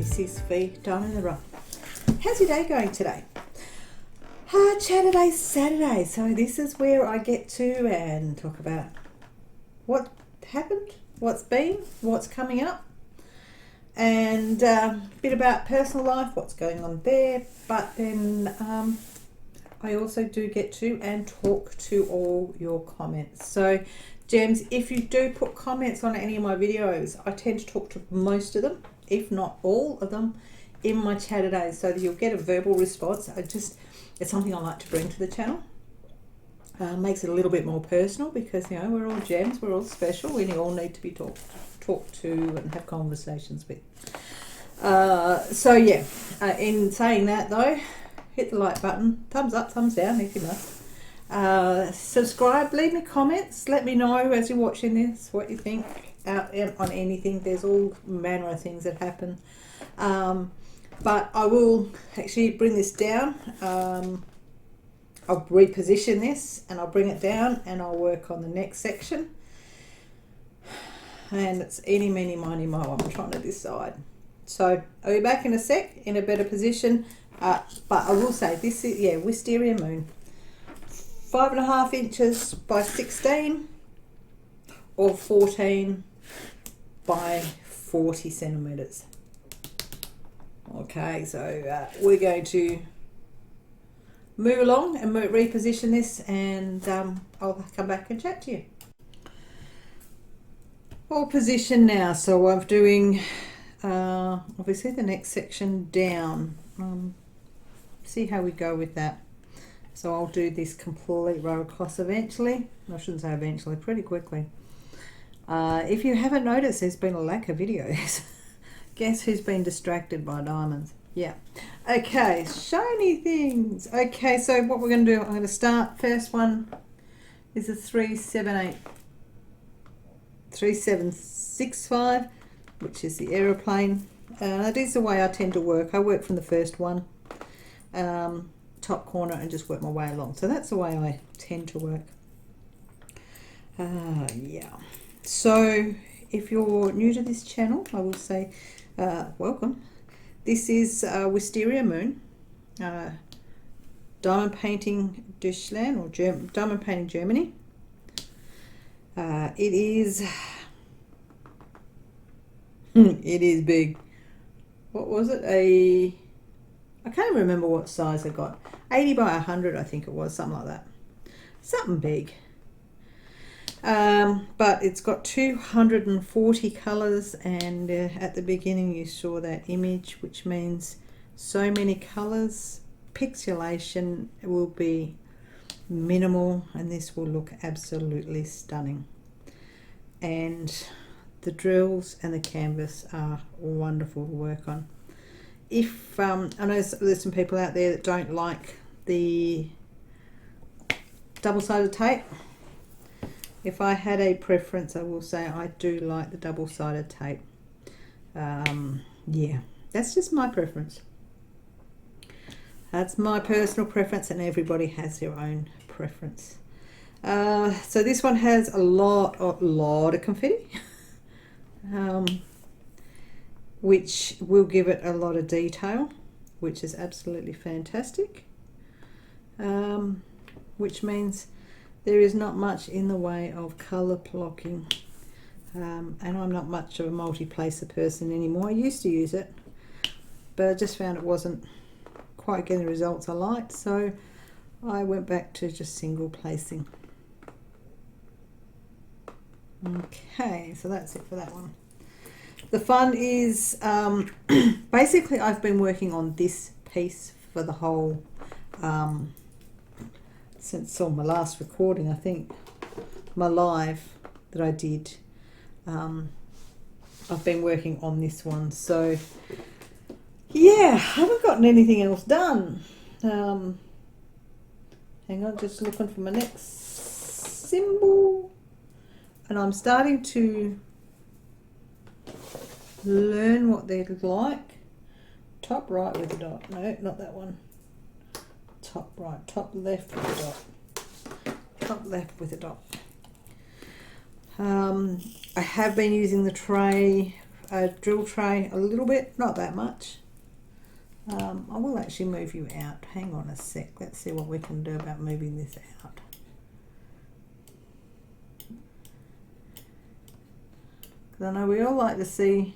This is Fidiamondintherough. How's your day going today? Chatterday Saturday. So this is where I get to and talk about what happened, what's been, what's coming up, and a bit about personal life, what's going on there. But then I also do get to and talk to all your comments. So gems, if you do put comments on any of my videos, I tend to talk to most of them, if not all of them, in my chat today, so that you'll get a verbal response. It's something I like to bring to the channel. Makes it a little bit more personal because, you know, we're all gems, we're all special, we all need to be talked to and have conversations with. So yeah, in saying that though, hit the like button, thumbs up, thumbs down if you must. Subscribe, leave me comments, let me know as you're watching this what you think on anything. There's all manner of things that happen, but I will actually bring this down. I'll reposition this and I'll bring it down and I'll work on the next section, and it's eeny meeny miny mo. I'm trying to decide, so I'll be back in a sec in a better position, but I will say this is Wisteria Moon, 5.5 inches by 16 or 14 by 40 centimeters. Okay, so we're going to move along and reposition this, and I'll come back and chat to you. All positioned now, so I'm doing obviously the next section down. See how we go with that. So I'll do this complete row across eventually. I shouldn't say eventually, pretty quickly. If you haven't noticed, there's been a lack of videos. Guess who's been distracted by diamonds? Yeah. Okay, shiny things. Okay, so what we're going to do, I'm going to start. First one is a 3765, which is the aeroplane. That is the way I tend to work. I work from the first one. Top corner and just work my way along. So that's the way I tend to work. Yeah. So if you're new to this channel, I will say welcome. This is Wisteria Moon, diamond painting Deutschland, or diamond painting Germany. It is it is big. What was it? I can't remember what size I got. 80 by 100, I think it was, something like that. Something big. But it's got 240 colors, and at the beginning you saw that image, which means so many colors. Pixelation will be minimal, and this will look absolutely stunning. And the drills and the canvas are wonderful to work on. If I know there's some people out there that don't like the double-sided tape. If I had a preference, I will say I do like the double-sided tape. Yeah, that's just my preference. That's my personal preference, and everybody has their own preference. So this one has a lot of confetti. Which will give it a lot of detail, which is absolutely fantastic, which means there is not much in the way of colour blocking, and I'm not much of a multi-placer person anymore. I used to use it, but I just found it wasn't quite getting the results I liked, so I went back to just single placing. Okay, so that's it for that one. The fun is, basically I've been working on this piece for the whole, since my last recording, I think, my live that I did. I've been working on this one, so yeah, I haven't gotten anything else done. Hang on, just looking for my next symbol, and I'm starting to learn what they look like. Top right with a dot. No, not that one. Top right, top left with a dot. Top left with a dot. I have been using the tray a drill tray a little bit, not that much. I will actually move you out. Hang on a sec. Let's see what we can do about moving this out. Because I know we all like to see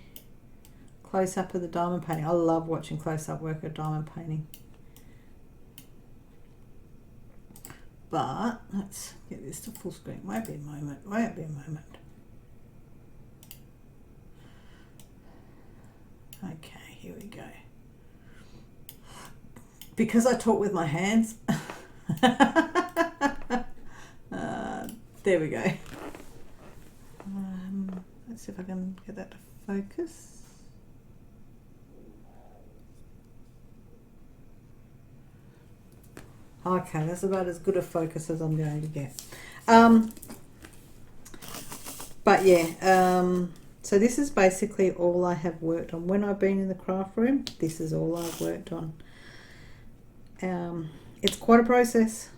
close-up of the diamond painting. I love watching close-up work of diamond painting. But let's get this to full screen. Won't be a moment. Won't be a moment. Okay, here we go. Because I talk with my hands. There we go. Let's see if I can get that to focus. Okay, that's about as good a focus as I'm going to get. But yeah, so this is basically all I have worked on. When I've been in the craft room, this is all I've worked on. It's quite a process,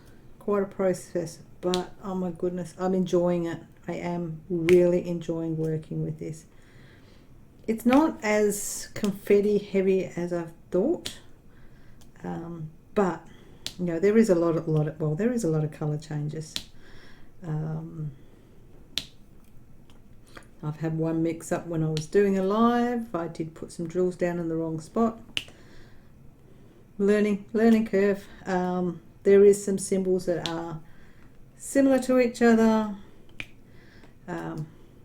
but oh my goodness, I'm enjoying it. I am really enjoying working with this. It's not as confetti heavy as I thought, but you know, there is a lot of color changes. I've had one mix up when I was doing a live. I did put some drills down in the wrong spot. Learning curve. There is some symbols that are similar to each other,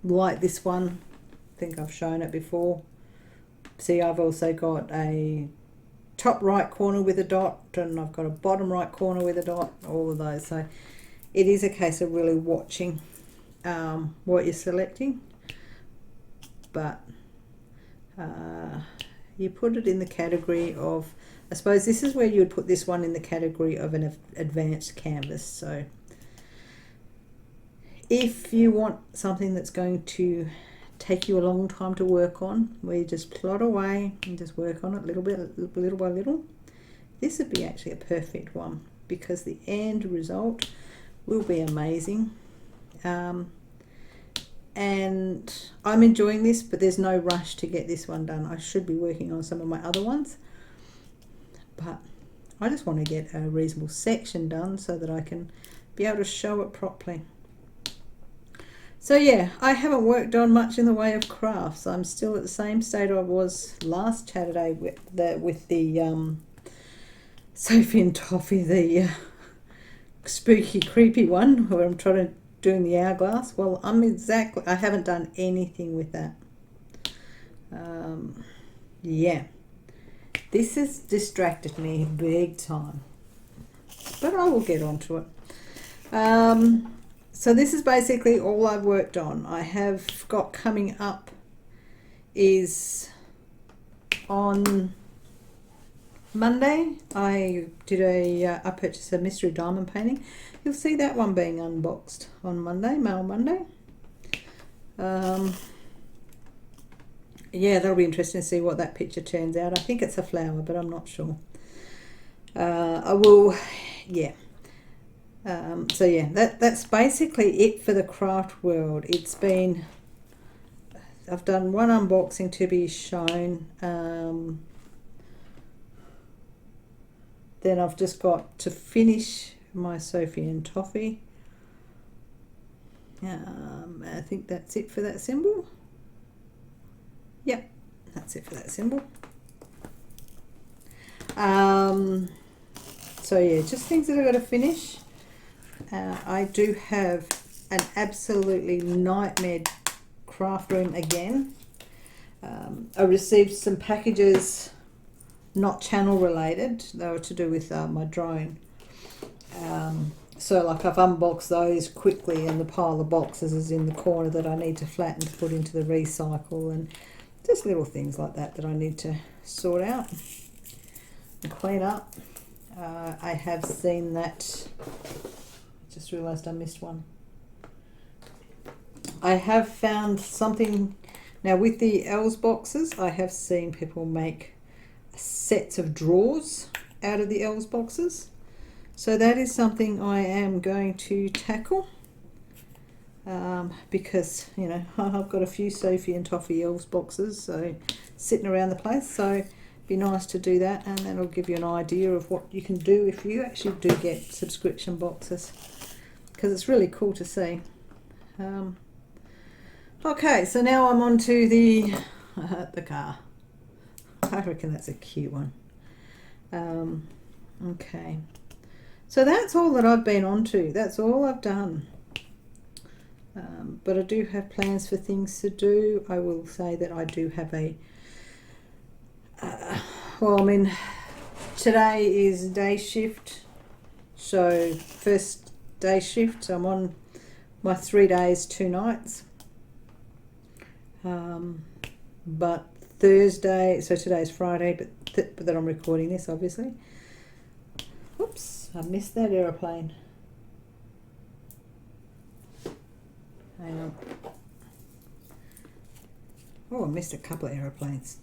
like this one. I think I've shown it before. See, I've also got a top right corner with a dot, and I've got a bottom right corner with a dot, all of those. So it is a case of really watching what you're selecting, but you put it in the category of, I suppose this is where you would put this one in the category of an advanced canvas. So if you want something that's going to take you a long time to work on, where you just plot away and just work on it little by little, this would be actually a perfect one, because the end result will be amazing. And I'm enjoying this, but there's no rush to get this one done. I should be working on some of my other ones, but I just want to get a reasonable section done so that I can be able to show it properly. So yeah, I haven't worked on much in the way of crafts. I'm still at the same state I was last Saturday with the Sophie and Toffee, the spooky, creepy one, where I'm trying to doing the hourglass. Well, I haven't done anything with that. Yeah, this has distracted me big time, but I will get onto it. So this is basically all I've worked on. I have got coming up is on Monday. I purchased a mystery diamond painting. You'll see that one being unboxed on Monday, Mail Monday. Yeah, that'll be interesting to see what that picture turns out. I think it's a flower, but I'm not sure. I will, yeah. So yeah, that's basically it for the craft world. It's been, I've done one unboxing to be shown. Then I've just got to finish my Sophie and Toffee. I think that's it for that symbol. Yep, that's it for that symbol. So yeah, just things that I've got to finish. I do have an absolutely nightmare craft room again. I received some packages, not channel related. They were to do with my drone. So like I've unboxed those quickly, and the pile of boxes is in the corner that I need to flatten to put into the recycle, and just little things like that that I need to sort out and clean up. I have seen that, just realised I missed one. I have found something now with the Els boxes. I have seen people make sets of drawers out of the Els boxes, so that is something I am going to tackle. because, you know, I've got a few Sophie and Toffee Elves boxes so sitting around the place, so it'd be nice to do that, and that'll give you an idea of what you can do if you actually do get subscription boxes, because it's really cool to see. Okay, so now I'm on to the car. I reckon that's a cute one. Okay, so that's all that I've been on to. That's all I've done. But I do have plans for things to do. I will say that I do have a well, I mean, today is day shift, so first day shift, so I'm on my 3 days 2 nights, but Thursday, so today's Friday, but that I'm recording this, obviously. Oops, I missed that aeroplane. Hang on. Oh, I missed a couple of aeroplanes.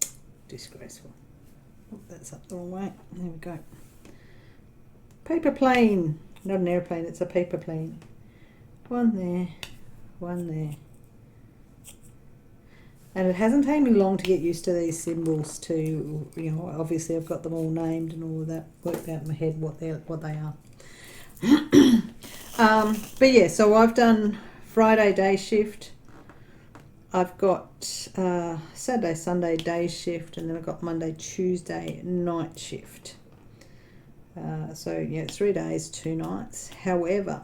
Disgraceful. Oh, that's up the wrong way. There we go. Paper plane. Not an airplane, it's a paper plane. One there, one there. And it hasn't taken me long to get used to these symbols too. You know, obviously I've got them all named and all of that, worked out in my head what they are. But yeah, so I've done Friday day shift. I've got Saturday, Sunday day shift, and then I've got Monday, Tuesday night shift. So yeah, 3 days, 2 nights. However,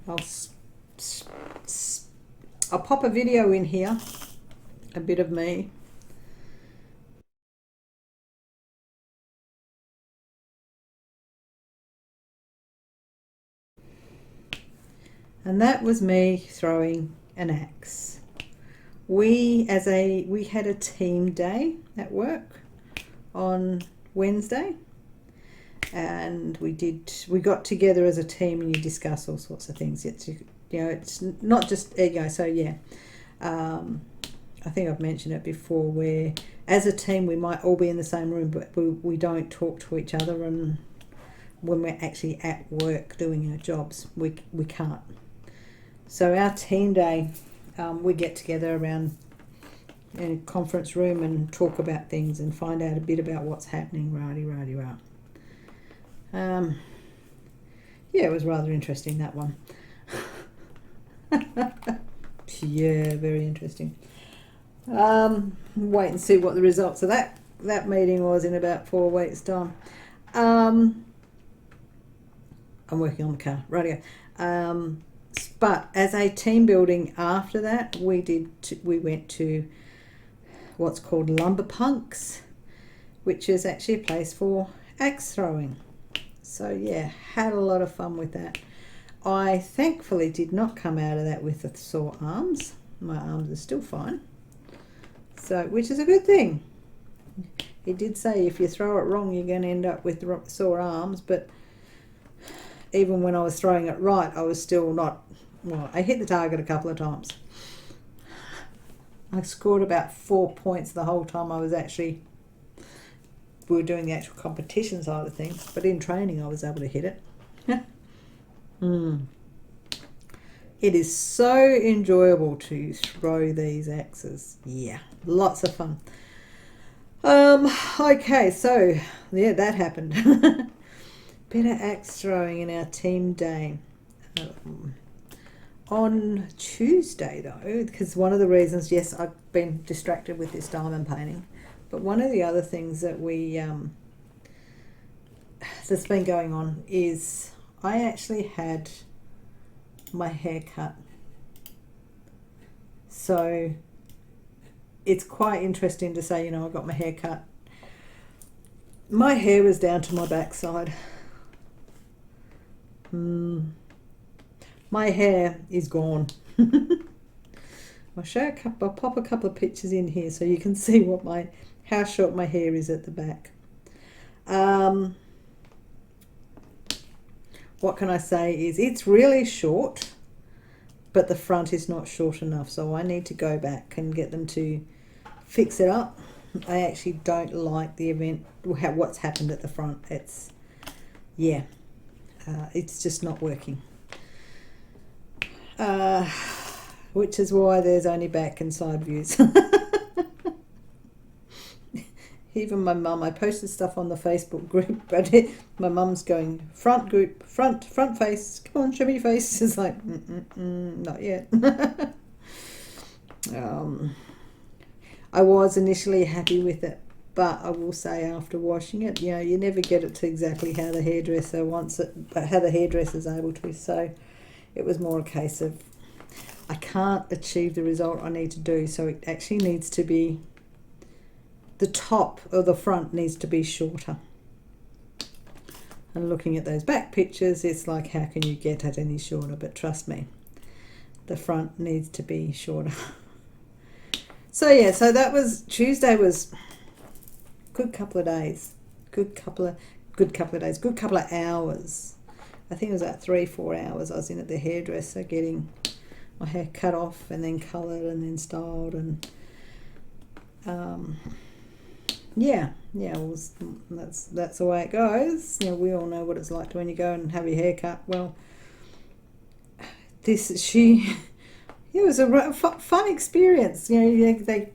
I'll pop a video in here, a bit of me. And that was me throwing an axe. We had a team day at work on Wednesday, and we got together as a team and you discuss all sorts of things. It's, you know, it's not just ego. So yeah, I think I've mentioned it before, where as a team we might all be in the same room, but we don't talk to each other, and when we're actually at work doing our jobs, we can't. So our team day, we get together around in a conference room and talk about things and find out a bit about what's happening. Rah. Yeah, it was rather interesting, that one. Yeah, very interesting. Wait and see what the results of that meeting was in about 4 weeks' time. I'm working on the car. Rightio. But as a team building after that, we went to what's called Lumber Punks, which is actually a place for axe throwing. So yeah, had a lot of fun with that. I thankfully did not come out of that with the sore arms. My arms are still fine, so which is a good thing. He did say if you throw it wrong, you're going to end up with sore arms, but even when I was throwing it right, I was still not. Well, I hit the target a couple of times. I scored about 4 points the whole time we were doing the actual competition side of things, but in training I was able to hit it. It is so enjoyable to throw these axes. Yeah, lots of fun. Okay, so yeah, that happened. Bit of axe throwing in our team day. On Tuesday though, because one of the reasons, yes, I've been distracted with this diamond painting, but one of the other things that that's been going on is I actually had my hair cut. So it's quite interesting to say, you know, I got my hair cut. My hair was down to my backside. My hair is gone. I'll pop a couple of pictures in here so you can see how short my hair is at the back. What can I say is it's really short, but the front is not short enough, so I need to go back and get them to fix it up. I actually don't like what's happened at the front. It's just not working. which is why there's only back and side views. Even my mum, I posted stuff on the Facebook group, but my mum's going, front group, front face, come on, show me your face. It's like, not yet. I was initially happy with it, but I will say after washing it, you know, you never get it to exactly how the hairdresser wants it, but how the hairdresser's able to. So it was more a case of, I can't achieve the result I need to do, so it actually needs to be, the top or the front needs to be shorter. And looking at those back pictures, it's like, how can you get it any shorter? But trust me, the front needs to be shorter. So yeah, so that was, Tuesday was good couple of days, good couple of hours. I think it was about 3-4 hours I was in at the hairdresser getting my hair cut off and then coloured and then styled, and that's the way it goes. You know, we all know what it's like when you go and have your hair cut. Well, it was a fun experience. You know, they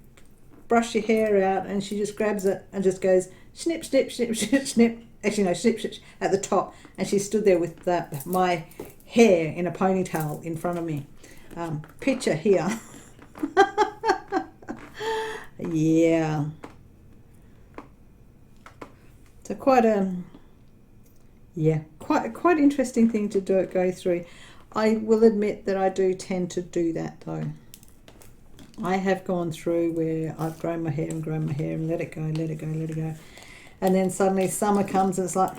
brush your hair out and she just grabs it and just goes snip, snip, snip, snip, snip. Actually, no, snip, snip at the top. And she stood there with my hair in a ponytail in front of me. Picture here. Yeah. So quite interesting thing to go through. I will admit that I do tend to do that though. I have gone through where I've grown my hair and let it go. And then suddenly summer comes and it's like,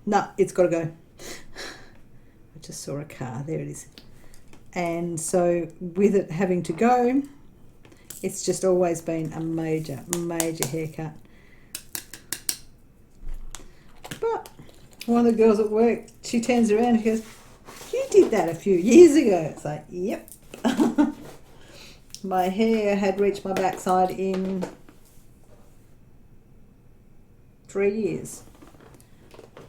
no, it's got to go. I just saw a car, there it is. And so with it having to go, it's just always been a major haircut. But one of the girls at work, she turns around and she goes, you did that a few years ago. It's like, yep. My hair had reached my backside in 3 years.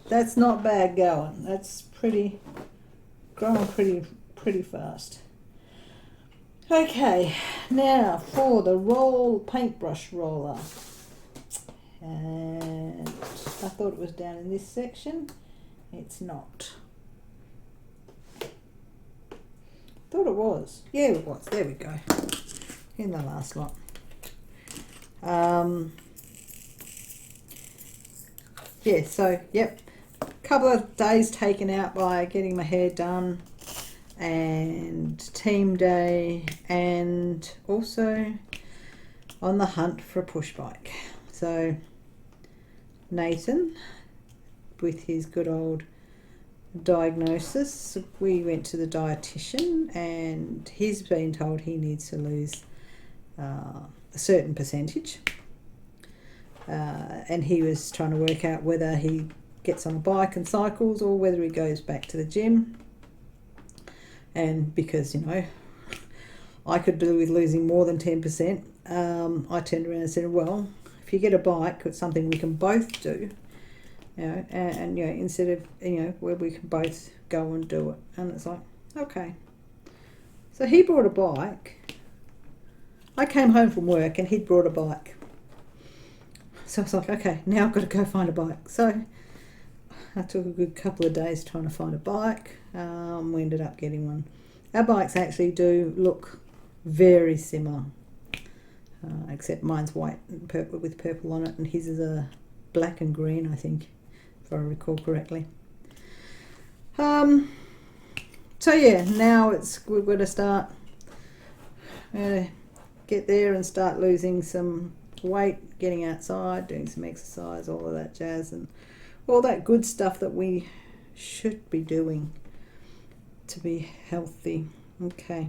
That's not bad going. That's growing pretty fast. Okay, now for the paintbrush roller. And I thought it was down in this section. It's not. Thought it was. Yeah, it was. There we go. In the last lot. Yeah, so, yep. Couple of days taken out by getting my hair done and team day, and also on the hunt for a push bike. So Nathan, with his good old diagnosis, we went to the dietitian and he's been told he needs to lose a certain percentage, and he was trying to work out whether he gets on a bike and cycles or whether he goes back to the gym. And because, you know, I could do with losing more than 10%, I turned around and said, well, if you get a bike, it's something we can both do, you know, and you know, instead of, you know, where we can both go and do it. And it's like, okay. So he brought a bike. I came home from work and he'd brought a bike. So I was like, okay, now I've got to go find a bike. So I took a good couple of days trying to find a bike. We ended up getting one. Our bikes actually do look very similar, except mine's white and purple with purple on it, and his is a black and green, I think, if I recall correctly. So yeah, now we've got to start get there and start losing some weight, getting outside, doing some exercise, all of that jazz, and all that good stuff that we should be doing to be healthy. Okay.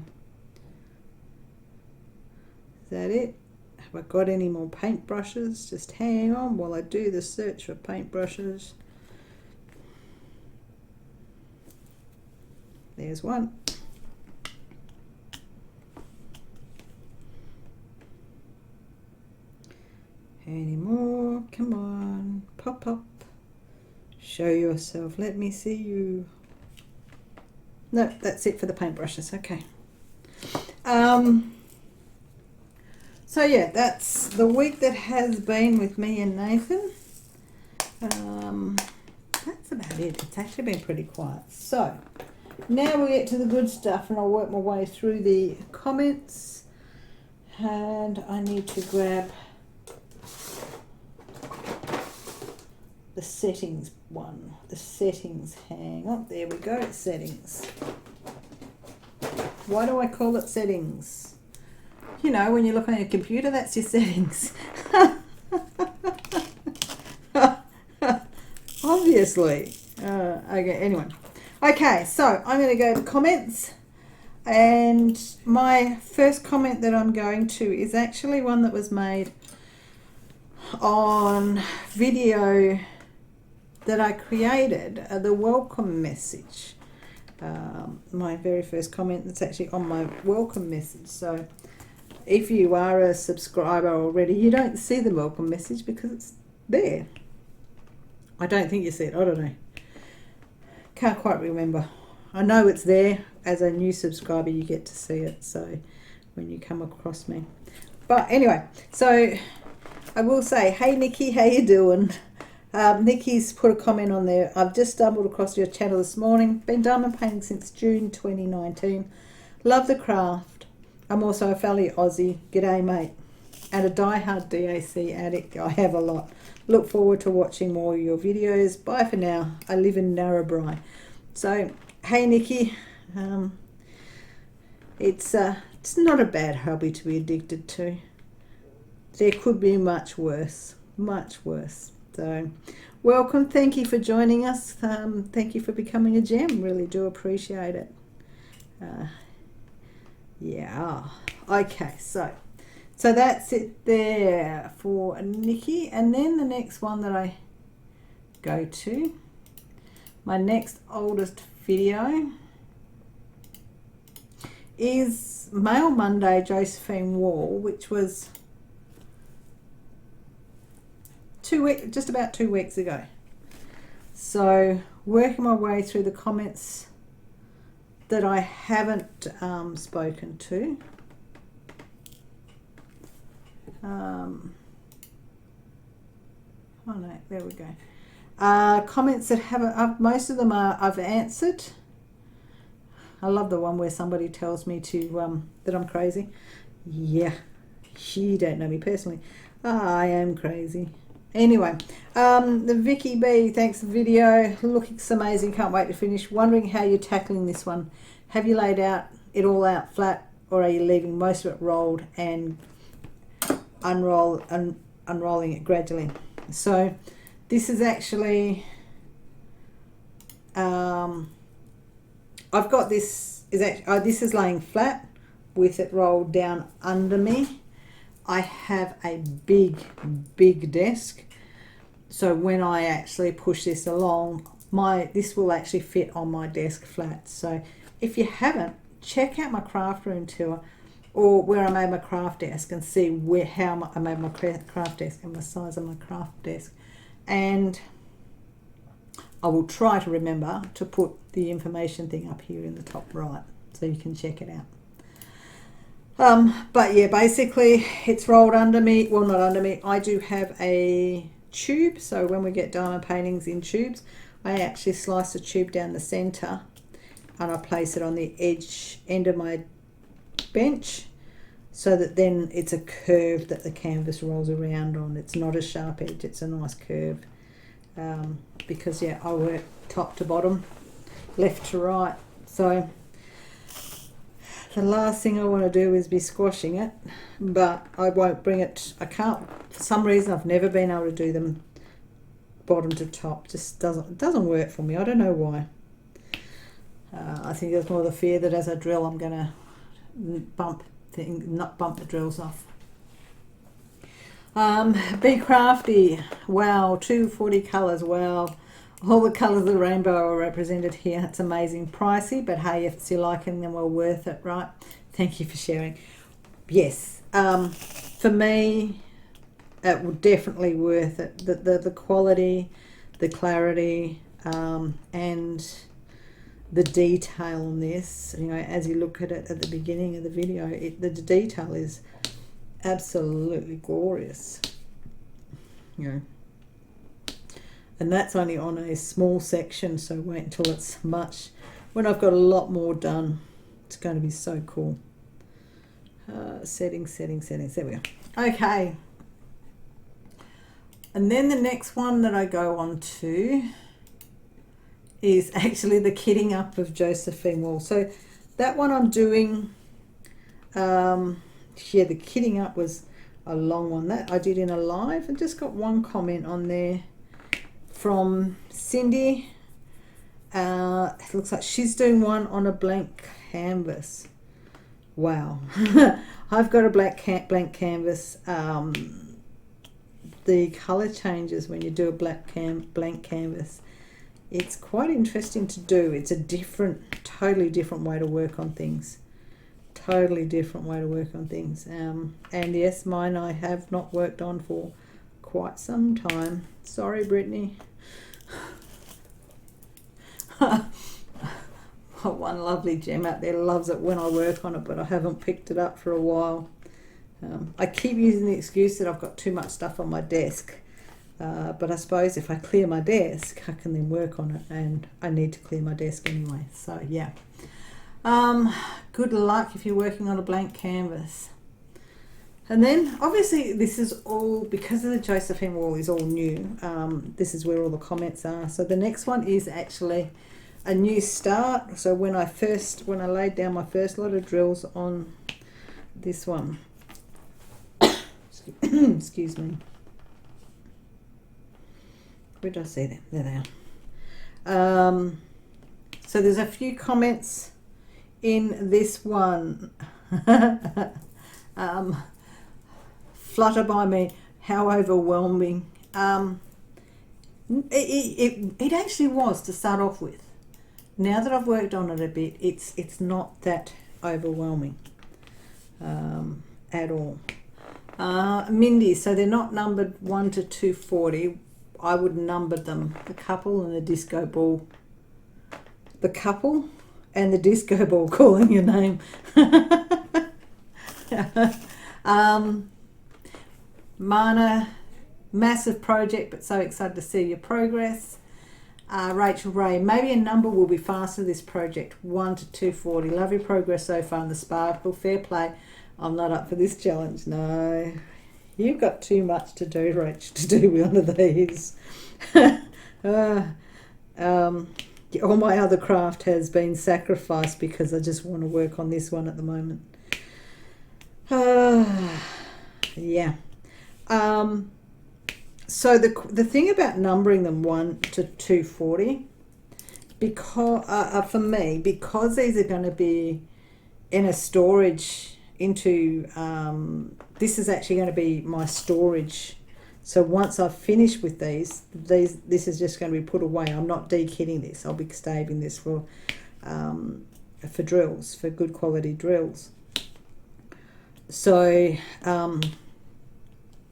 Is that it? Have I got any more paintbrushes? Just hang on while I do the search for paintbrushes. There's one. Any more? Come on. Pop up. Show yourself. Let me see you. No, that's it for the paintbrushes. Okay. So yeah, that's the week that has been with me and Nathan. That's about it. It's actually been pretty quiet. So now we get to the good stuff, and I'll work my way through the comments. And I need to grab the settings one. The settings, hang on. There we go, settings. Why do I call it settings? You know, when you look on your computer, that's your settings. Obviously. Okay, anyway. Okay, so I'm going to go to comments. And my first comment that I'm going to is actually one that was made on video that I created, the welcome message. My very first comment that's actually on my welcome message. So if you are a subscriber already, you don't see the welcome message because it's there. I don't think you see it. I don't know. Can't quite remember. I know it's there. As a new subscriber, you get to see it. So when you come across me. But anyway, so I will say, hey Nikki, how you doing? Nikki's put a comment on there. I've just stumbled across your channel this morning. Been diamond painting since June 2019. Love the craft. I'm also a fellow Aussie. G'day, mate. And a diehard DAC addict. I have a lot. Look forward to watching more of your videos. Bye for now. I live in Narrabri. So, hey Nikki. It's not a bad hobby to be addicted to. There could be much worse. Much worse. So, welcome. Thank you for joining us. Thank you for becoming a gem. Really do appreciate it. Yeah. Okay, so that's it there for Nikki. And then the next one that I go to, my next oldest video is Mail Monday Josephine Wall, which was just about 2 weeks ago. So working my way through the comments that I haven't spoken to. Oh no, there we go. Comments that haven't, most of them I've answered. I love the one where somebody tells me to that I'm crazy. Yeah, you don't know me personally. I am crazy. Anyway, the Vicky B, thanks for the video. Looks amazing, can't wait to finish. Wondering how you're tackling this one. Have you laid it all out flat, or are you leaving most of it rolled and unrolling it gradually? So this is actually, I've got this, this is laying flat with it rolled down under me. I have a big desk, so when I actually push this along, this will actually fit on my desk flat. So if you haven't, check out my craft room tour, or where I made my craft desk, and see how I made my craft desk and the size of my craft desk. And I will try to remember to put the information thing up here in the top right, so you can check it out. But yeah, basically it's rolled under me. Well, not under me. I do have a tube, so when we get diamond paintings in tubes, I actually slice the tube down the center and I place it on the end of my bench, so that then it's a curve that the canvas rolls around on. It's not a sharp edge, it's a nice curve. Because yeah, I work top to bottom, left to right. So the last thing I want to do is be squashing it, but I won't bring it. I can't, for some reason I've never been able to do them bottom to top. Just doesn't work for me. I don't know why. I think there's more the fear that as I drill I'm gonna not bump the drills off. Be crafty. Wow, 240 colours. Wow, all the colours of the rainbow are represented here. It's amazing. Pricey, but hey, if you're liking them, well worth it, right? Thank you for sharing. Yes, for me, it would definitely worth it. The quality, the clarity, and the detail on this, you know, as you look at it at the beginning of the video, the detail is absolutely glorious, you know. And that's only on a small section, so wait until it's much, when I've got a lot more done. It's going to be so cool. Settings, there we go. Okay. And then the next one that I go on to is actually the kitting up of Josephine Wall. So that one I'm doing, yeah, the kitting up was a long one. That I did in a live, and just got one comment on there from Cindy. It looks like she's doing one on a blank canvas. Wow. I've got a blank canvas. The color changes when you do a blank canvas. It's quite interesting to do. It's a totally different way to work on things. Totally different way to work on things. And yes, mine I have not worked on for quite some time. Sorry, Brittany. One lovely gem out there loves it when I work on it, but I haven't picked it up for a while. I keep using the excuse that I've got too much stuff on my desk, but I suppose if I clear my desk I can then work on it, and I need to clear my desk anyway, so yeah. Good luck if you're working on a blank canvas. And then obviously this is all, because of the Josephine Wall is all new, this is where all the comments are. So the next one is actually a new start. So when I laid down my first lot of drills on this one, excuse me, where did I see them? There they are. So there's a few comments in this one. Flutter by me, how overwhelming. It actually was to start off with. Now that I've worked on it a bit, it's not that overwhelming at all. Mindy, so they're not numbered 1 to 240. I would number them, the couple and the disco ball. The couple and the disco ball calling your name. Mana, massive project, but so excited to see your progress. Rachel Ray, maybe a number will be faster this project, 1 to 240. Love your progress so far in the sparkle. Fair play. I'm not up for this challenge. No, you've got too much to do, Rach, to do one of these. All my other craft has been sacrificed because I just want to work on this one at the moment. Yeah. So the thing about numbering them 1 to 240, because for me, because these are going to be in a storage into, this is actually going to be my storage. So once I've finished with this is just going to be put away. I'm not de-kitting this. I'll be saving this for drills, for good quality drills. So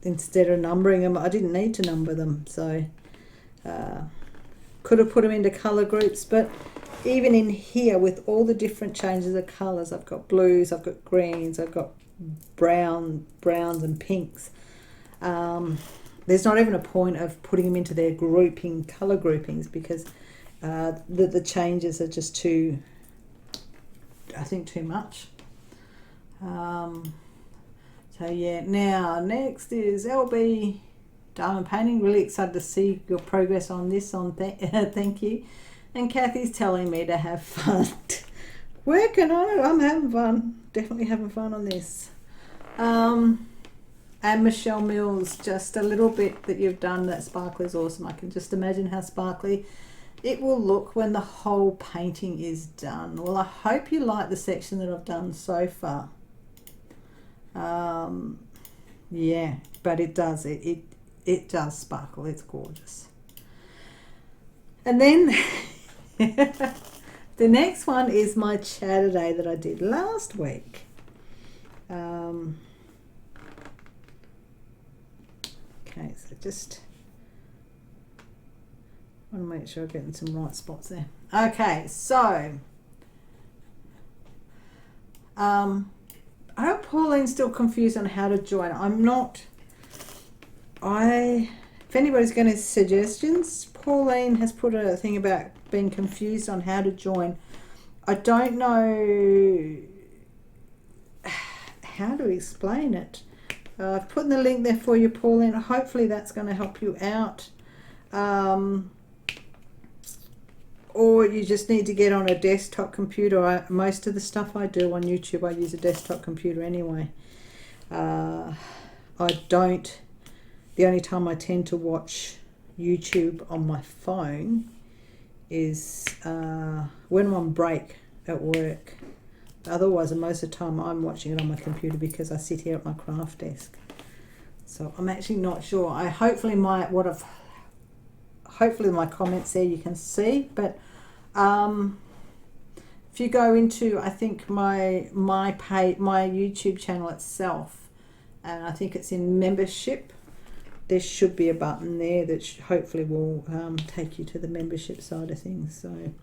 instead of numbering them, I didn't need to number them, so could have put them into color groups. But even in here, with all the different changes of colors, I've got blues, I've got greens, I've got browns and pinks. There's not even a point of putting them into their color groupings, because the changes are just too, I think, too much. So yeah, now next is LB Diamond Painting. Really excited to see your progress on this. Thank you. And Kathy's telling me to have fun. Working on it. I'm having fun. Definitely having fun on this. And Michelle Mills, just a little bit that you've done. That sparkly is awesome. I can just imagine how sparkly it will look when the whole painting is done. Well, I hope you like the section that I've done so far. Yeah, but it does it does sparkle. It's gorgeous. And then the next one is my Chatterday that I did last week. Okay, so just to make sure I'm getting some right spots there. Okay, so I hope Pauline's still confused on how to join. I'm not. If anybody's got any suggestions, Pauline has put a thing about being confused on how to join. I don't know how to explain it. I've put in the link there for you, Pauline. Hopefully that's going to help you out. Or you just need to get on a desktop computer. Most of the stuff I do on YouTube, I use a desktop computer anyway. The only time I tend to watch YouTube on my phone is when I'm on break at work. Otherwise, most of the time I'm watching it on my computer because I sit here at my craft desk. So I'm actually not sure. Hopefully my comments there you can see, but if you go into, I think my YouTube channel itself, and I think it's in membership, there should be a button there that hopefully will take you to the membership side of things. So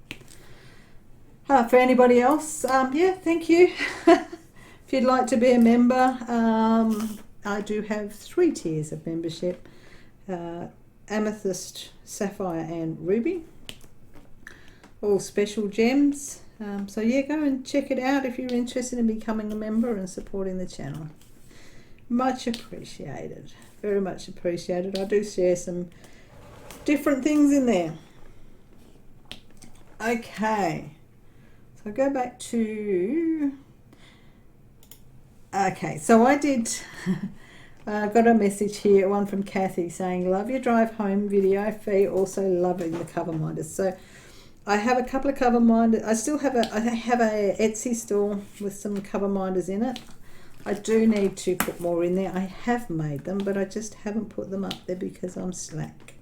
for anybody else, yeah, thank you. If you'd like to be a member, I do have 3 tiers of membership: Amethyst, Sapphire and Ruby, all special gems. So yeah, go and check it out if you're interested in becoming a member and supporting the channel. Much appreciated, very much appreciated. I do share some different things in there. Okay, so go back to, okay, so I did got a message here, one from Kathy saying, love your drive home video, Fee, also loving the cover minders. So I have a couple of cover minders. I have a Etsy store with some cover minders in it. I do need to put more in there. I have made them, but I just haven't put them up there because I'm slack,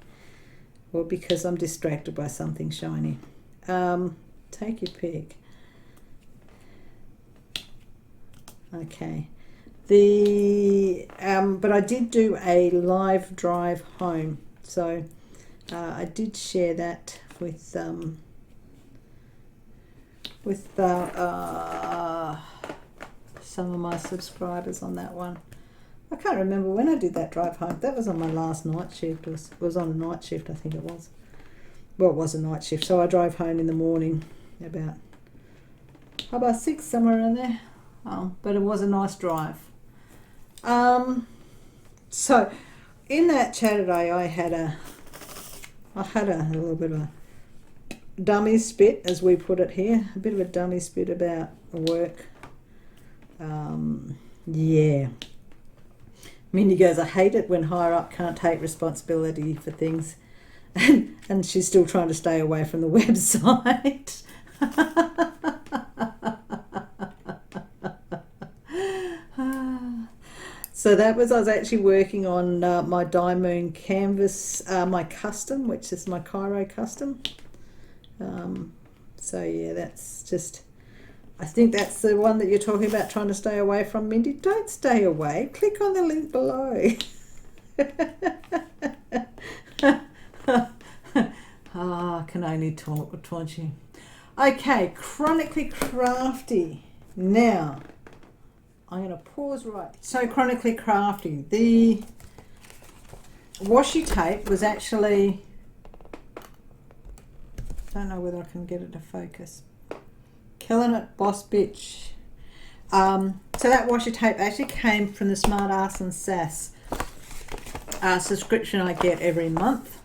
or because I'm distracted by something shiny. Take your pick. Okay. But I did do a live drive home, so I did share that with some of my subscribers on that one. I can't remember when I did that drive home. That was on my last night shift. It was on a night shift, I think it was. Well, it was a night shift, so I drove home in the morning about 6, somewhere around there. But it was a nice drive. So in that chat today, I had a little bit of a dummy spit, as we put it here, a bit of a dummy spit about work. Yeah, Mindy goes, I hate it when higher up can't take responsibility for things, and she's still trying to stay away from the website. So I was actually working on my DIYMoon canvas, my custom, which is my Cairo custom. So yeah, that's just, I think that's the one that you're talking about, trying to stay away from, Mindy. Don't stay away. Click on the link below. I can only talk, can't you? Okay, Chronically Crafty. Now, I'm going to pause right. So Chronically Crafty. The washi tape was actually, don't know whether I can get it to focus. Killing it, boss bitch. So that washi tape actually came from the Smartass and Sass subscription I get every month.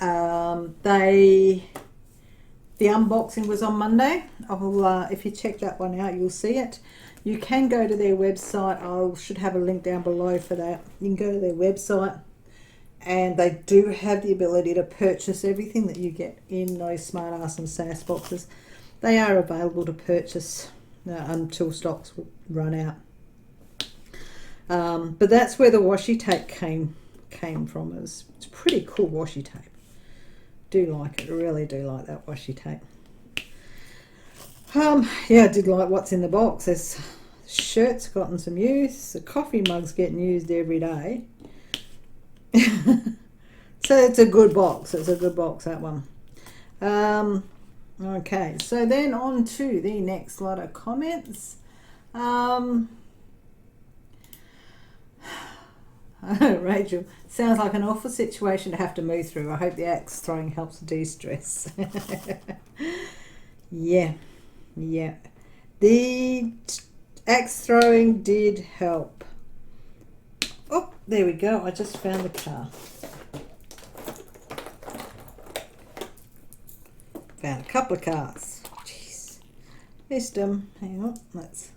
The unboxing was on Monday. If you check that one out, you'll see it. You can go to their website. I should have a link down below for that. You can go to their website, and they do have the ability to purchase everything that you get in those Smartass and Sass boxes. They are available to purchase until stocks will run out. But that's where the washi tape came from. It's a pretty cool washi tape. Do like it, really do like that washi tape. Yeah, I did like what's in the box. There's shirts gotten some use. The coffee mug's getting used every day. So it's a good box. It's a good box, that one. Okay, so then on to the next lot of comments. Rachel, sounds like an awful situation to have to move through. I hope the axe throwing helps de-stress. Yeah. The axe throwing did help. Oh, there we go. I just found the car. Found a couple of cars. Jeez. Missed them. Hang on. Let's...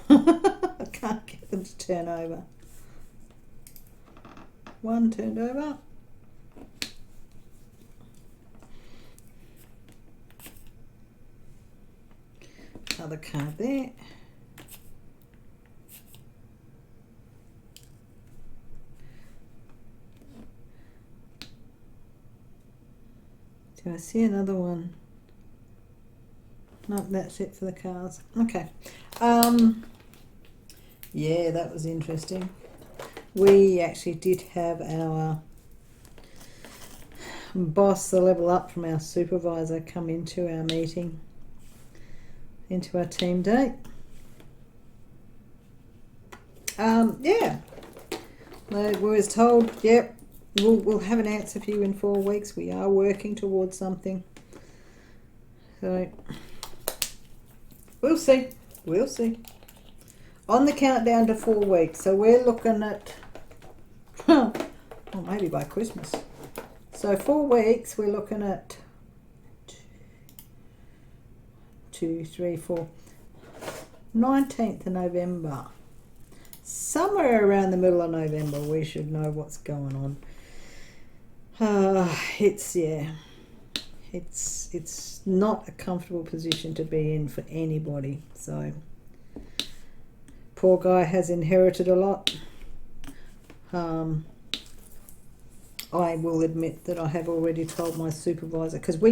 I can't get them to turn over. One turned over. Another card there. Do I see another one? No, that's it for the cars. Okay. Yeah, that was interesting. We actually did have our boss, the level up from our supervisor, come into our meeting, into our team day. Yeah. We was told, yep, we'll have an answer for you in 4 weeks. We are working towards something. So we'll see. We'll see. On the countdown to 4 weeks. So we're looking at, well, maybe by Christmas. So 4 weeks, we're looking at 2, 3, 4, 19th of November. Somewhere around the middle of November, we should know what's going on. It's not a comfortable position to be in for anybody. So poor guy has inherited a lot. I will admit that I have already told my supervisor, because we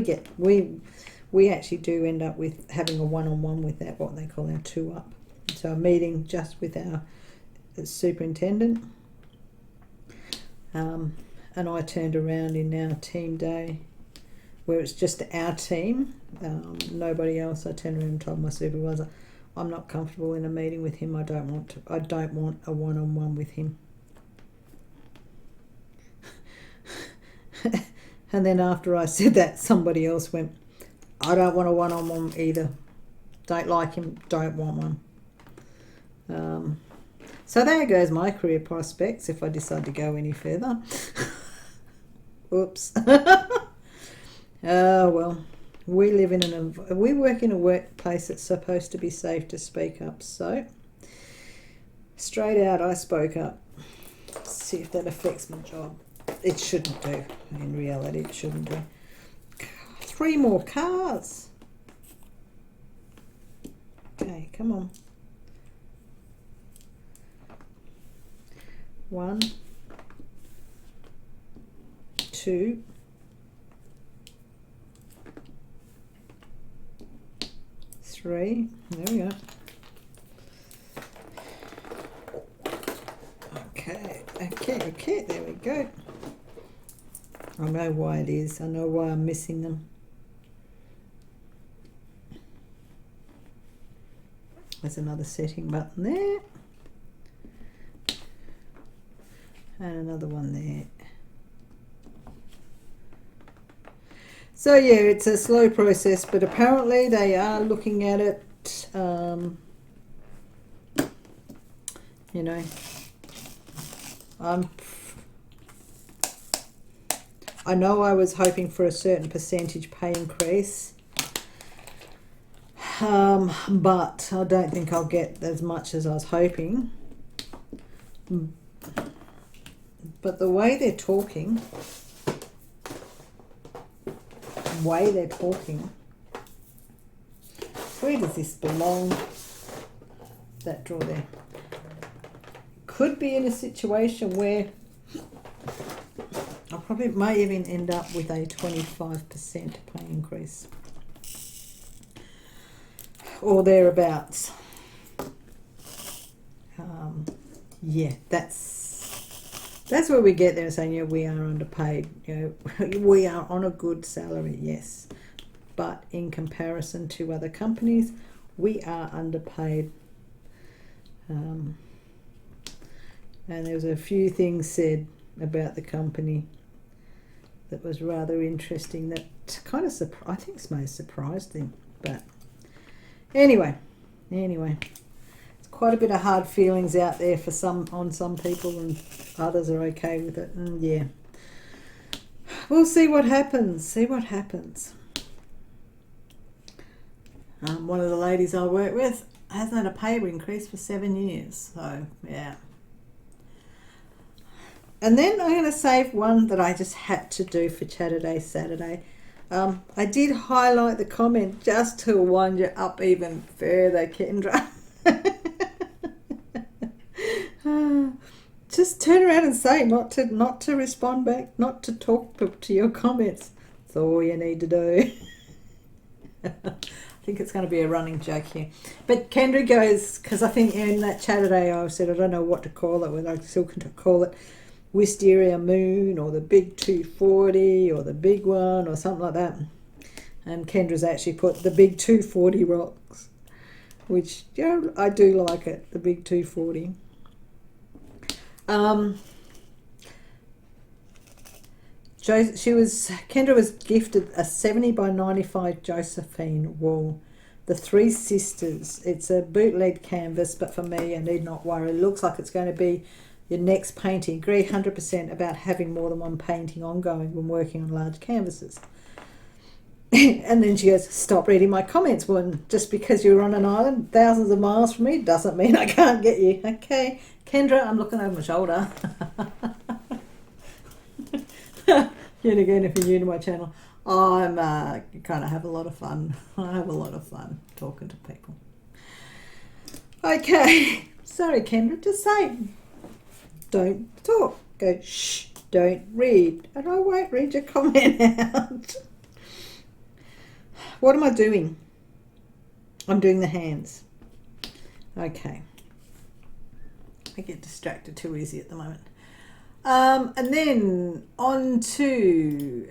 actually do end up with having a one-on-one with that, what they call our two-up. So a meeting just with our superintendent. And I turned around in our team day, where it's just our team, nobody else. I turned around and told my supervisor, I'm not comfortable in a meeting with him. I don't want a one-on-one with him. And then after I said that, somebody else went, I don't want a one-on-one either. Don't like him, don't want one. So there goes my career prospects if I decide to go any further. Oops. Well, we work in a workplace that's supposed to be safe to speak up. So straight out, I spoke up. See if that affects my job. It shouldn't do. In reality, it shouldn't do. 3 more cars. Okay, come on. 1, 2, 3. There we go. Okay, there we go. I know why it is. I know why I'm missing them. There's another setting button there. And another one there. So yeah, it's a slow process, but apparently they are looking at it, you know, I know I was hoping for a certain percentage pay increase, but I don't think I'll get as much as I was hoping. But the way they're talking, where does this belong? That drawer there. Could be in a situation where I probably may even end up with a 25% pay increase. Or thereabouts. yeah, that's where we get there and saying, yeah, we are underpaid. You know, we are on a good salary, yes, but in comparison to other companies, we are underpaid. And there was a few things said about the company that was rather interesting, that kind of I think it's most surprised him. But anyway, it's quite a bit of hard feelings out there for some people, and others are okay with it. And yeah, we'll see what happens. One of the ladies I work with hasn't had a pay increase for 7 years, so yeah. And then I'm going to save one that I just had to do for Chatterday Saturday. I did highlight the comment just to wind you up even further, Kendra. Just turn around and say, not to respond back, not to talk to your comments. That's all you need to do. I think it's going to be a running joke here. But Kendra goes, because I think in that Chatterday I said I don't know what to call it, whether I still can call it Wisteria Moon or the Big 240 or the Big One or something like that. And Kendra's actually put the Big 240 rocks, which, yeah, I do like it, the Big 240. Kendra was gifted a 70 by 95 Josephine Wall, the Three Sisters. It's a bootleg canvas, but for me, I need not worry. It looks like it's going to be your next painting. Agree 100% about having more than one painting ongoing when working on large canvases. And then she goes, stop reading my comments, woman. Just because you're on an island thousands of miles from me doesn't mean I can't get you. Okay, Kendra, I'm looking over my shoulder. Yet again, if you're new to my channel, I'm kind of have a lot of fun. I have a lot of fun talking to people. Okay, sorry, Kendra, just say, don't talk. Go, shh, don't read. And I won't read your comment out. What am I doing? I'm doing the hands. Okay. I get distracted too easy at the moment. And then on to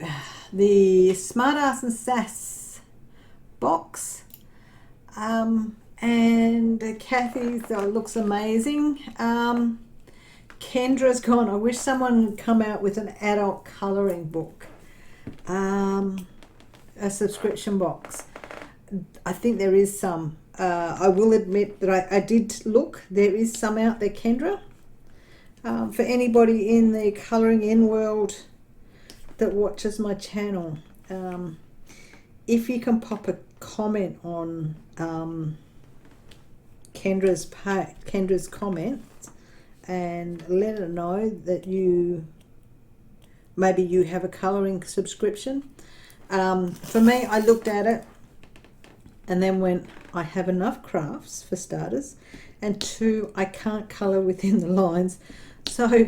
the Smartass and Sass box. And Kathy's looks amazing. Kendra's gone, I wish someone would come out with an adult colouring book. A subscription box. I think there is some. I will admit that I did look. There is some out there, Kendra. For anybody in the colouring in world that watches my channel, if you can pop a comment on Kendra's comments and let her know that maybe you have a colouring subscription. For me, I looked at it and then went, I have enough crafts for starters, and two, I can't colour within the lines. So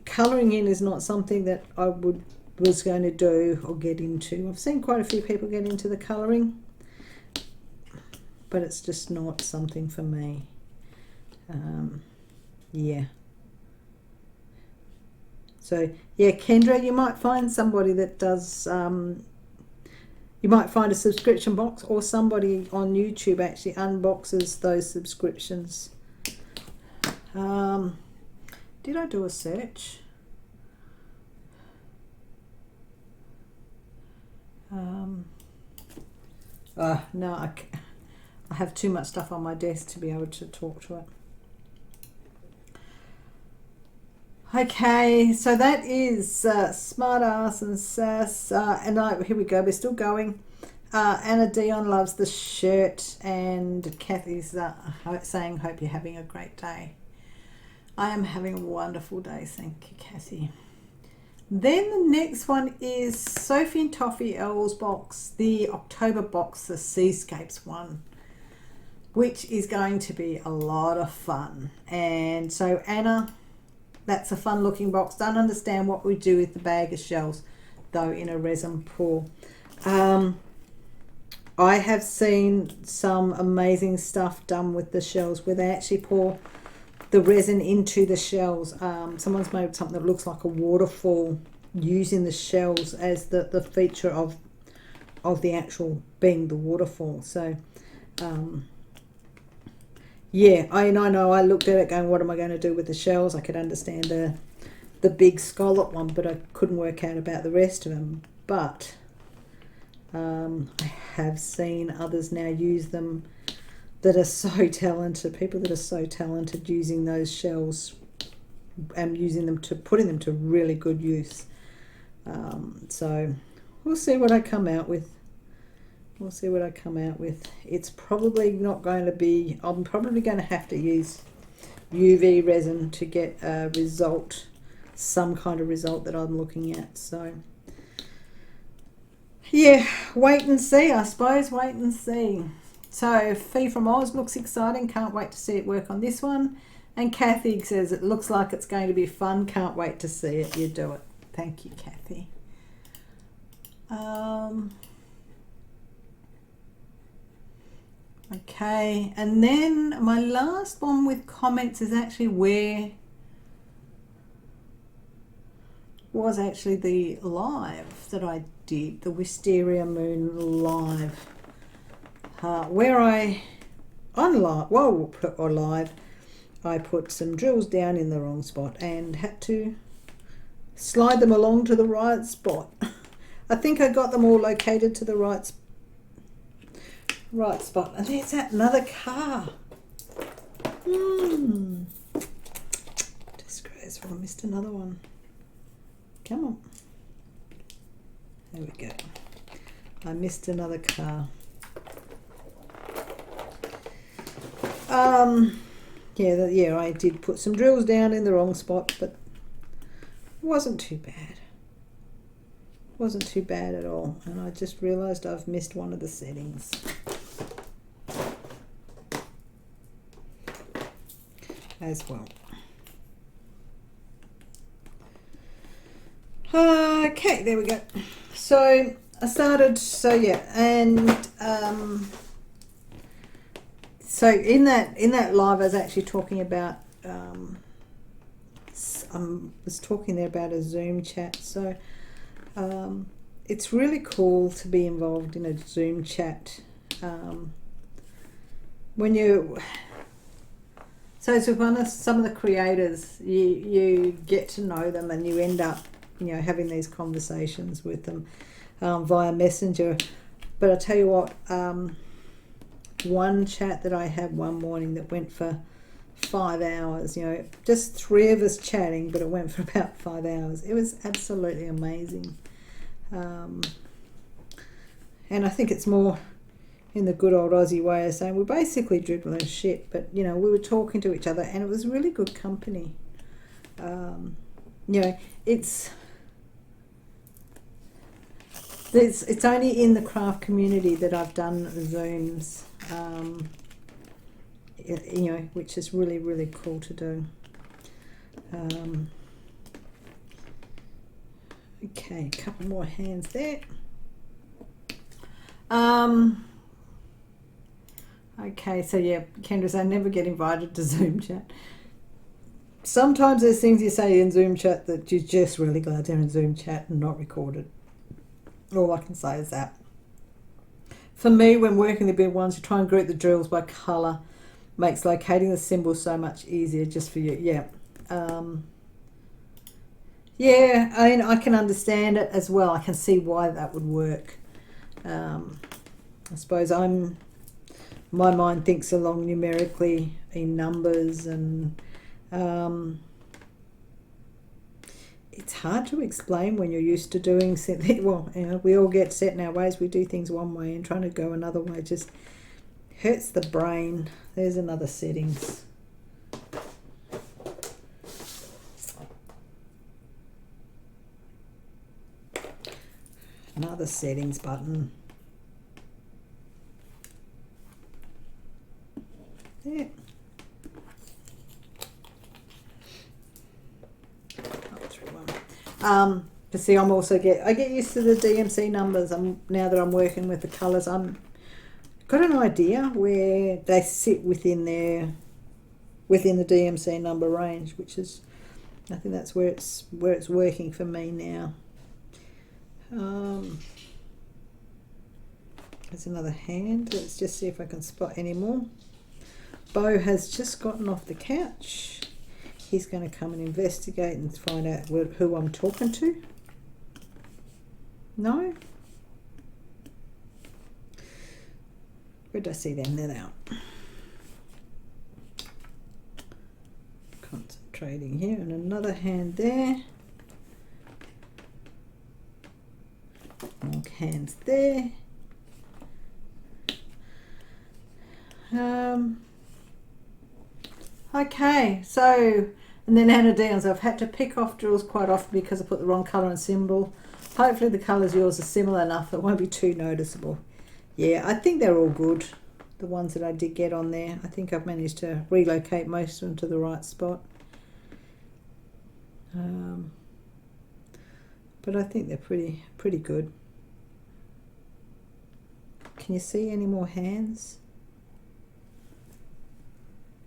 colouring in is not something that I was going to do or get into. I've seen quite a few people get into the colouring, but it's just not something for me. Yeah. So yeah, Kendra, you might find somebody that does, you might find a subscription box, or somebody on YouTube actually unboxes those subscriptions. Did I do a search? No, I have too much stuff on my desk to be able to talk to it. Okay, so that is Smartass and Sass, and here we go, we're still going. Anna Dion loves the shirt, and Kathy's saying, hope you're having a great day. I am having a wonderful day, thank you, Kathy. Then the next one is Sophie and Toffee L's box, the October box, the Seascapes one, which is going to be a lot of fun. And so Anna, that's a fun looking box. Don't understand what we do with the bag of shells though in a resin pool. I have seen some amazing stuff done with the shells where they actually pour the resin into the shells. Someone's made something that looks like a waterfall using the shells as the feature of the actual being the waterfall. So yeah, I know I looked at it going, what am I going to do with the shells? I could understand the big scallop one, but I couldn't work out about the rest of them. But I have seen others now use them that are so talented, people that are so talented using those shells and putting them to really good use. So we'll see what I come out with. We'll see what I come out with. It's probably not going to be, I'm probably going to have to use UV resin to get a result, some kind of result that I'm looking at. So yeah, wait and see, I suppose, wait and see. So Fee from Oz looks exciting, can't wait to see it work on this one. And Kathy says it looks like it's going to be fun, can't wait to see it. You do it. Thank you, Kathy. Okay, and then my last one with comments is actually was actually the live that I did, the Wisteria Moon live, where I I put some drills down in the wrong spot and had to slide them along to the right spot. I think I got them all located to the right spot. And there's that another car. Disgraceful, I missed another one. Come on. There we go. I missed another car. Yeah, I did put some drills down in the wrong spot, but it wasn't too bad. Wasn't too bad at all. And I just realised I've missed one of the settings. As well. Okay, there we go. So I started, so yeah, and so in that live I was actually talking about I was talking there about a Zoom chat. So it's really cool to be involved in a Zoom chat when you. So it's with some of the creators, you get to know them and you end up, having these conversations with them via Messenger. But I tell you what, one chat that I had one morning that went for 5 hours, just 3 of us chatting, but it went for about 5 hours. It was absolutely amazing. And I think it's more in the good old Aussie way of saying we're basically dribbling shit, but we were talking to each other and it was really good company. It's only in the craft community that I've done Zooms, which is really, really cool to do. Okay, a couple more hands there. Okay, so yeah, Kendra's, I never get invited to Zoom chat. Sometimes there's things you say in Zoom chat that you're just really glad they're in Zoom chat and not recorded. All I can say is that. For me, when working the big ones, you try and group the drills by colour. Makes locating the symbols so much easier just for you. Yeah. Yeah, I mean, I can understand it as well. I can see why that would work. I suppose my mind thinks along numerically in numbers, and it's hard to explain when you're used to doing something. Well, we all get set in our ways. We do things one way, and trying to go another way just hurts the brain. There's another settings. Another settings button. Yeah. But see, I get used to the DMC numbers. Now that I'm working with the colours, got an idea where they sit within their within the DMC number range, which is, I think that's where it's working for me now. There's another hand. Let's just see if I can spot any more. Bo has just gotten off the couch. He's going to come and investigate and find out who I'm talking to. No? Where did I see them? There they are. Concentrating here, and another hand there. More hands there. Okay, so, and then anodines. I've had to pick off drills quite often because I put the wrong colour and symbol. Hopefully the colours yours are similar enough that it won't be too noticeable. Yeah, I think they're all good. The ones that I did get on there. I think I've managed to relocate most of them to the right spot. But I think they're pretty good. Can you see any more hands?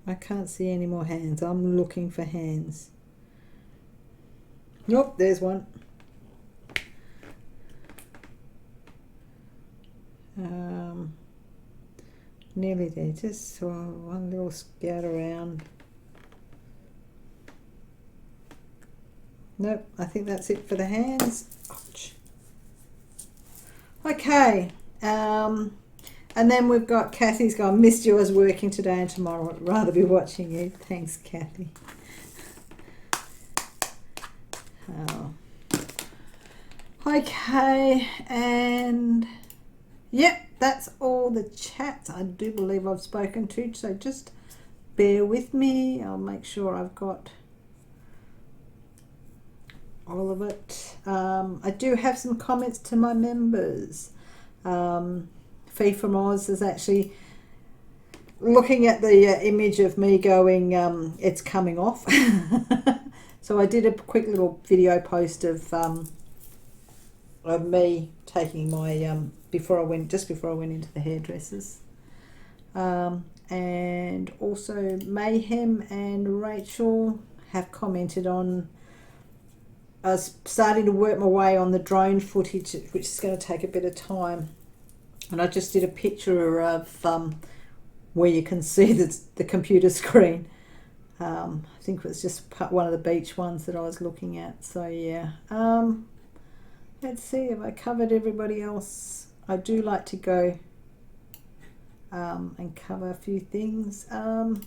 I can't see any more hands. I'm looking for hands. Nope, there's one. Nearly there. Just one little scout around. Nope, I think that's it for the hands. Ouch. Okay. And then we've got Kathy's gone, missed you, I was working today and tomorrow. I'd rather be watching you. Thanks, Kathy. Oh. Okay, and yep, that's all the chats I do believe I've spoken to, so just bear with me. I'll make sure I've got all of it. I do have some comments to my members. Fee from Oz is actually looking at the image of me going, it's coming off. So I did a quick little video post of me taking my just before I went into the hairdressers, and also Mayhem and Rachel have commented on us starting to work my way on the drone footage, which is going to take a bit of time. And I just did a picture of where you can see the computer screen. I think it was just one of the beach ones that I was looking at. So yeah, let's see if I covered everybody else. I do like to go and cover a few things. Evie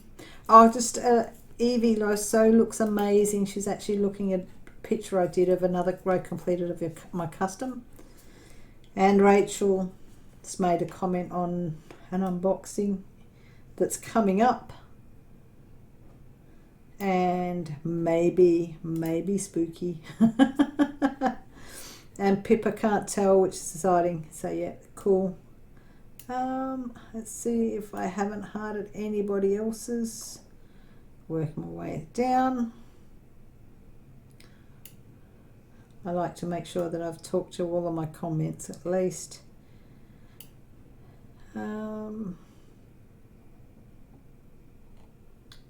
Loso looks amazing. She's actually looking at a picture I did of another row completed of my custom. And Rachel made a comment on an unboxing that's coming up, and maybe spooky. And Pippa can't tell, which is exciting. So yeah, cool. Let's see if I haven't hearted anybody else's. Working my way down. I like to make sure that I've talked to all of my comments at least.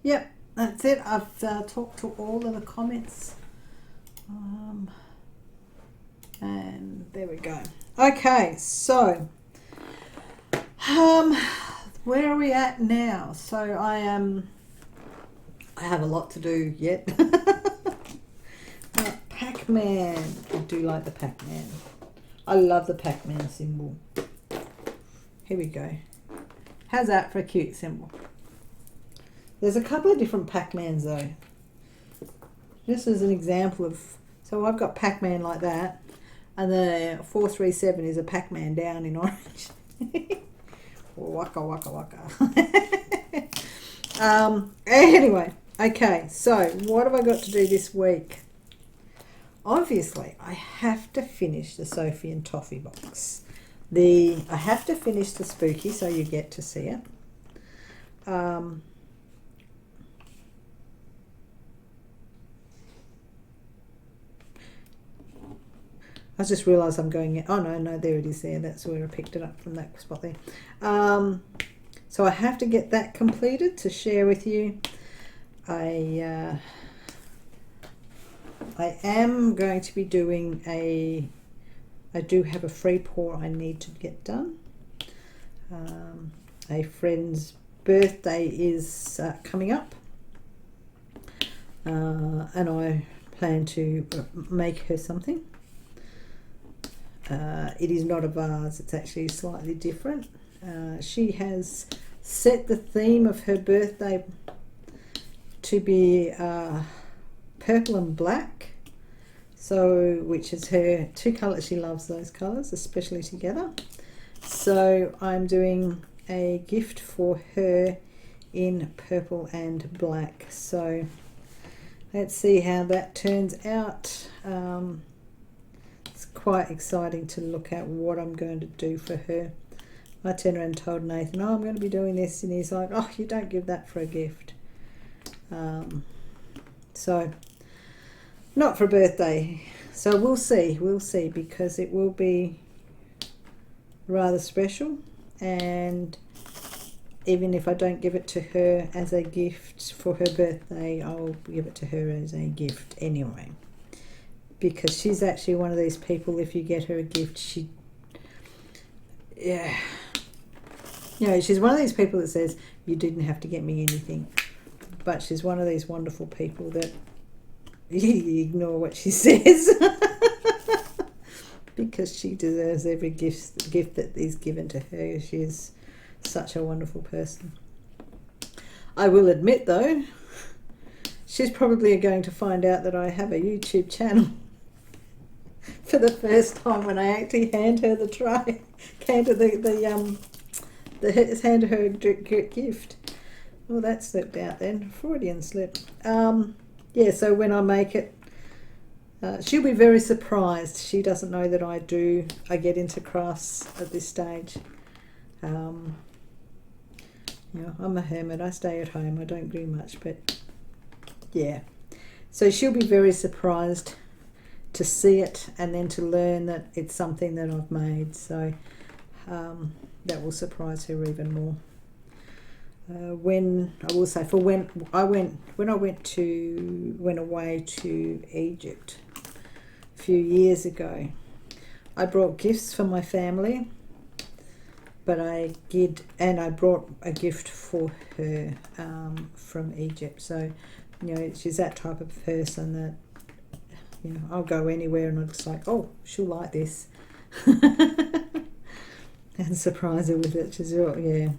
Yep, that's it. I've talked to all of the comments. And there we go. Okay, so where are we at now? So I have a lot to do yet. Pac-Man. I do like the Pac-Man. I love the Pac-Man symbol. Here we go. How's that for a cute symbol? There's a couple of different Pac-Mans though. Just as an example of, so I've got Pac-Man like that, and the 437 is a Pac-Man down in orange. Waka waka waka. Anyway, okay, so what have I got to do this week? Obviously, I have to finish the Sophie and Toffee box. I have to finish the Spooky, so you get to see it. I just realised I'm going in. Oh, no, there it is there. That's where I picked it up from that spot there. So I have to get that completed to share with you. I am going to be doing I do have a free pour I need to get done. A friend's birthday is coming up, and I plan to make her something. It is not a vase, it's actually slightly different. She has set the theme of her birthday to be purple and black, so which is her two colours. She loves those colours, especially together. So I'm doing a gift for her in purple and black. So let's see how that turns out. It's quite exciting to look at what I'm going to do for her. I turned around and told Nathan, oh, I'm going to be doing this, and he's like, oh, you don't give that for a gift. So not for a birthday. So we'll see, because it will be rather special. And even if I don't give it to her as a gift for her birthday, I'll give it to her as a gift anyway, because she's actually one of these people, if you get her a gift, she's one of these people that says, you didn't have to get me anything. But she's one of these wonderful people that you ignore what she says because she deserves every gift that is given to her. She is such a wonderful person. I will admit, though, she's probably going to find out that I have a YouTube channel for the first time when I actually hand her the tray, hand her hand her a gift. Well, that slipped out then. Freudian slip. Yeah, so when I make it, she'll be very surprised. She doesn't know that I get into crafts at this stage. I'm a hermit. I stay at home. I don't do much, but yeah. So she'll be very surprised to see it, and then to learn that it's something that I've made. So that will surprise her even more. When I went away to Egypt a few years ago, I brought gifts for my family, but I brought a gift for her from Egypt. So she's that type of person that I'll go anywhere and I'm just like, oh, she'll like this, and surprise her with it. She's yeah.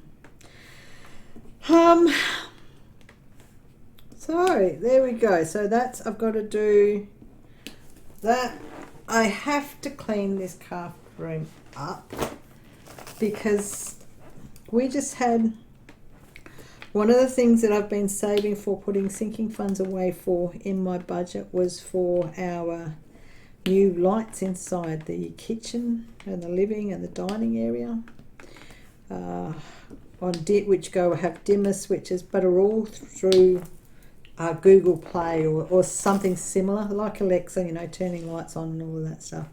So there we go. So I've got to do that. I have to clean this craft room up, because we just had one of the things that I've been saving for, putting sinking funds away for in my budget, was for our new lights inside the kitchen and the living and the dining area. Which have dimmer switches, but are all through Google Play or something similar, like Alexa, turning lights on and all of that stuff,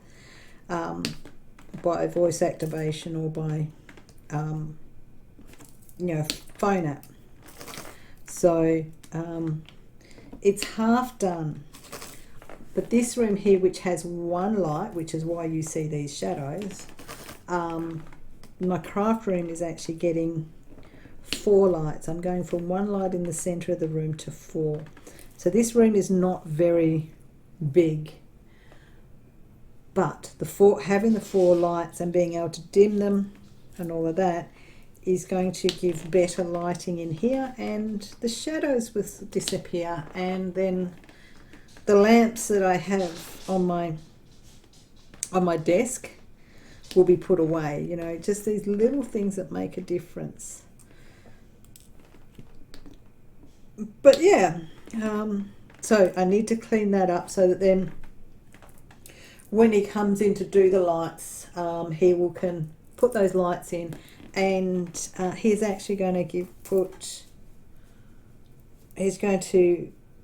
by voice activation or by phone app. So it's half done. But this room here, which has one light, which is why you see these shadows, my craft room is actually getting 4 lights. I'm going from 1 light in the center of the room to 4. So this room is not very big, but having the 4 lights and being able to dim them and all of that is going to give better lighting in here, and the shadows will disappear, and then the lamps that I have on my desk will be put away. Just these little things that make a difference. But yeah, so I need to clean that up so that then when he comes in to do the lights, he can put those lights in, and he's actually going to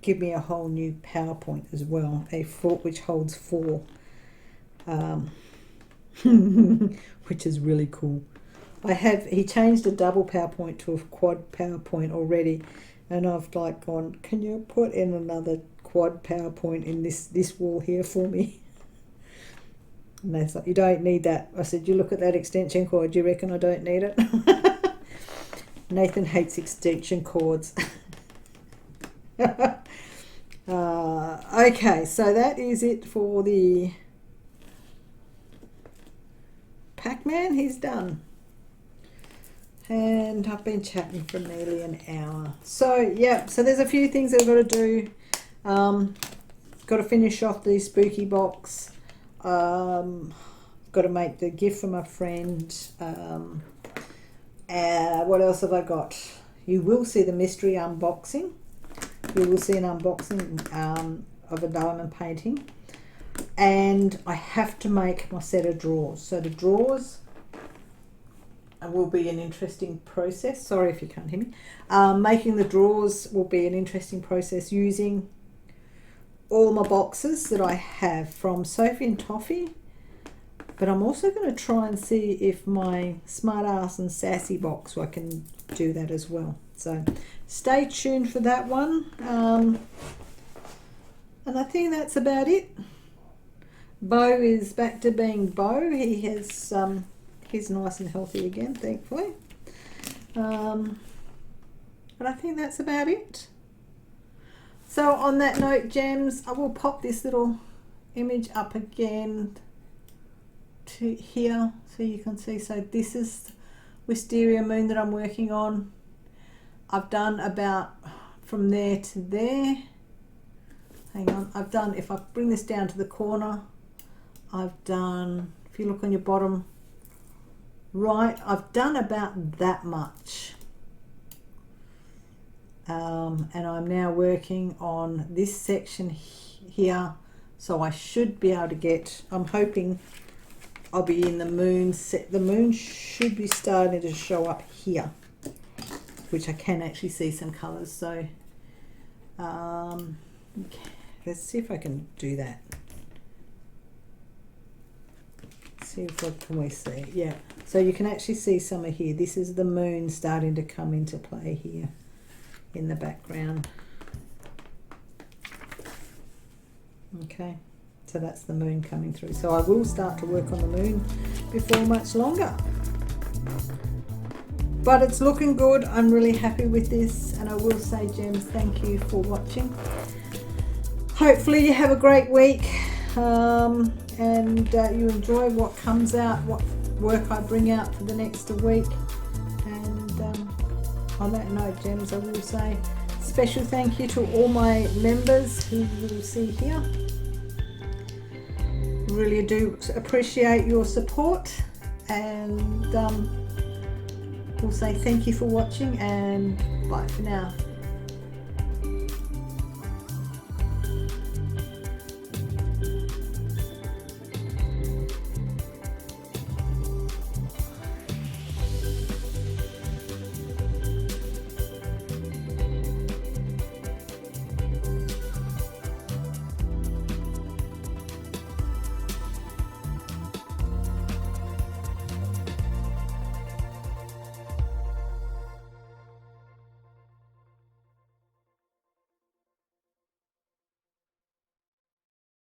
give me a whole new PowerPoint as well, which holds 4. Which is really cool. He changed a double PowerPoint to a quad PowerPoint already, And I've like gone, can you put in another quad PowerPoint in this wall here for me? And they thought, you don't need that. I said, you look at that extension cord, do you reckon I don't need it? Nathan hates extension cords. Okay, so that is it for the Pac-Man. He's done. And I've been chatting for nearly an hour. So, yeah, so there's a few things that I've got to do. Got to finish off the spooky box. Got to make the gift for my friend. What else have I got? You will see the mystery unboxing. You will see an unboxing of a diamond painting. And I have to make my set of drawers. So the drawers will be an interesting process. Sorry if you can't hear me. Making the drawers will be an interesting process using all my boxes that I have from Sophie and Toffee. But I'm also going to try and see if my Smartass and Sassy box, I can do that as well. So stay tuned for that one. And I think that's about it. Bo is back to being Bo. He has, he's nice and healthy again, thankfully. But I think that's about it. So on that note, gems, I will pop this little image up again to here so you can see. So this is Wisteria Moon that I'm working on. I've done about from there to there. Hang on, I've done, if I bring this down to the corner, I've done, if you look on your bottom right, I've done about that much. And I'm now working on this section here, so I should be able to get, I'm hoping I'll be in the moon set. The moon should be starting to show up here, which I can actually see some colours. So okay, let's see if I can do that. See if can we see? Yeah, so you can actually see some of here. This is the moon starting to come into play here in the background. Okay, so that's the moon coming through. So I will start to work on the moon before much longer. But it's looking good. I'm really happy with this, and I will say, gems, thank you for watching. Hopefully you have a great week, and you enjoy what comes out, what work I bring out for the next week. And on that note, gems, I will say special thank you to all my members who you will see here. Really do appreciate your support, and we'll say thank you for watching, and bye for now.